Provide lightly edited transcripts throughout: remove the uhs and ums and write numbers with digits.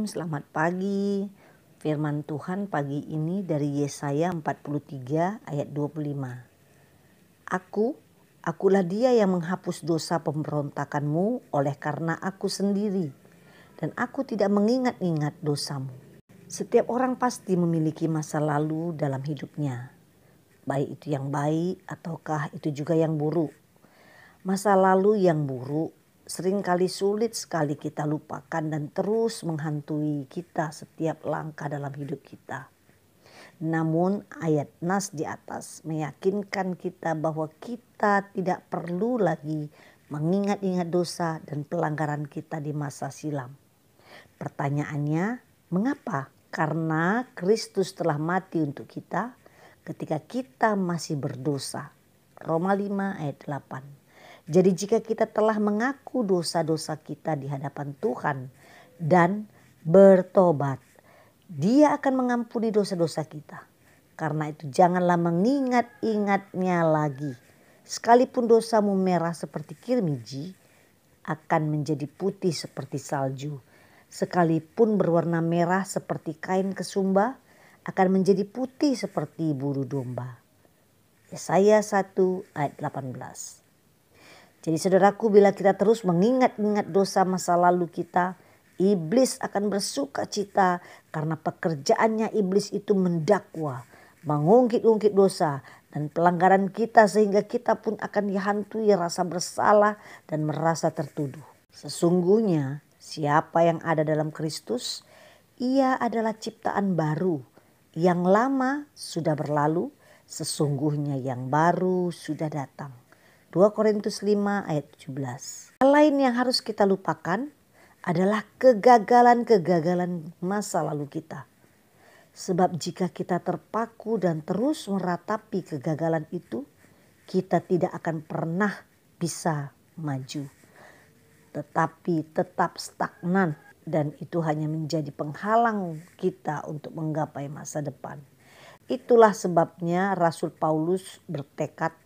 Shalom, selamat pagi. Firman Tuhan pagi ini dari Yesaya 43 ayat 25. Akulah dia yang menghapus dosa pemberontakanmu oleh karena aku sendiri, dan aku tidak mengingat-ingat dosamu. Setiap orang pasti memiliki masa lalu dalam hidupnya, baik itu yang baik ataukah itu juga yang buruk. Masa lalu yang buruk seringkali sulit sekali kita lupakan dan terus menghantui kita setiap langkah dalam hidup kita. Namun ayat nas di atas meyakinkan kita bahwa kita tidak perlu lagi mengingat-ingat dosa dan pelanggaran kita di masa silam. Pertanyaannya, mengapa? Karena Kristus telah mati untuk kita ketika kita masih berdosa. Roma 5 ayat 8. Jadi jika kita telah mengaku dosa-dosa kita di hadapan Tuhan dan bertobat, Dia akan mengampuni dosa-dosa kita. Karena itu janganlah mengingat-ingatnya lagi. Sekalipun dosamu merah seperti kirmiji, akan menjadi putih seperti salju. Sekalipun berwarna merah seperti kain kesumba, akan menjadi putih seperti bulu domba. Yesaya 1 ayat 18. Jadi saudaraku, bila kita terus mengingat-ingat dosa masa lalu kita, iblis akan bersuka cita karena pekerjaannya iblis itu mendakwa, mengungkit-ungkit dosa dan pelanggaran kita sehingga kita pun akan dihantui rasa bersalah dan merasa tertuduh. Sesungguhnya siapa yang ada dalam Kristus, ia adalah ciptaan baru. Yang lama sudah berlalu, sesungguhnya yang baru sudah datang. 2 Korintus 5 ayat 17. Hal lain yang harus kita lupakan adalah kegagalan-kegagalan masa lalu kita. Sebab jika kita terpaku dan terus meratapi kegagalan itu, kita tidak akan pernah bisa maju. Tetapi tetap stagnan, dan itu hanya menjadi penghalang kita untuk menggapai masa depan. Itulah sebabnya Rasul Paulus bertekad,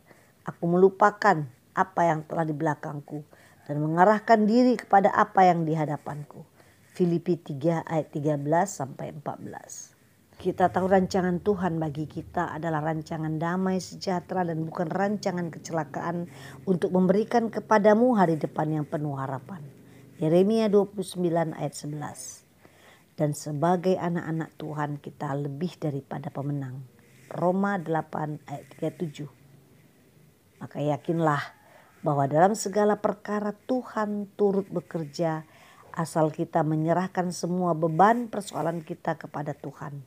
aku melupakan apa yang telah di belakangku dan mengarahkan diri kepada apa yang di hadapanku. Filipi 3 ayat 13 sampai 14. Kita tahu rancangan Tuhan bagi kita adalah rancangan damai sejahtera dan bukan rancangan kecelakaan untuk memberikan kepadamu hari depan yang penuh harapan. Yeremia 29 ayat 11. Dan sebagai anak-anak Tuhan kita lebih daripada pemenang. Roma 8 ayat 37. Maka yakinlah bahwa dalam segala perkara Tuhan turut bekerja asal kita menyerahkan semua beban persoalan kita kepada Tuhan.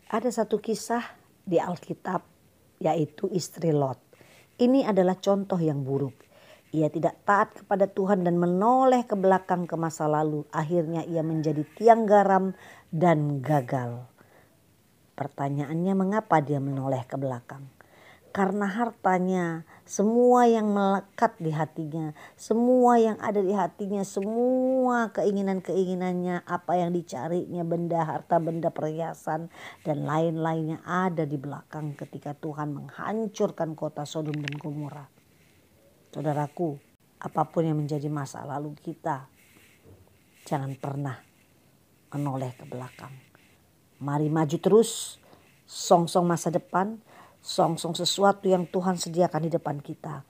Ada satu kisah di Alkitab, yaitu istri Lot. Ini adalah contoh yang buruk. Ia tidak taat kepada Tuhan dan menoleh ke belakang ke masa lalu. Akhirnya ia menjadi tiang garam dan gagal. Pertanyaannya, mengapa dia menoleh ke belakang? Karena hartanya, semua yang melekat di hatinya, semua yang ada di hatinya, semua keinginan-keinginannya, apa yang dicarinya, benda, harta, benda, perhiasan, dan lain-lainnya ada di belakang ketika Tuhan menghancurkan kota Sodom dan Gomora. Saudaraku, apapun yang menjadi masa lalu kita, jangan pernah menoleh ke belakang. Mari maju terus, songsong masa depan, songsong sesuatu yang Tuhan sediakan di depan kita,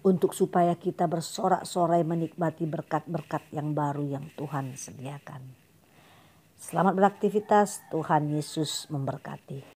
untuk supaya kita bersorak-sorai menikmati berkat-berkat yang baru yang Tuhan sediakan. Selamat beraktivitas, Tuhan Yesus memberkati.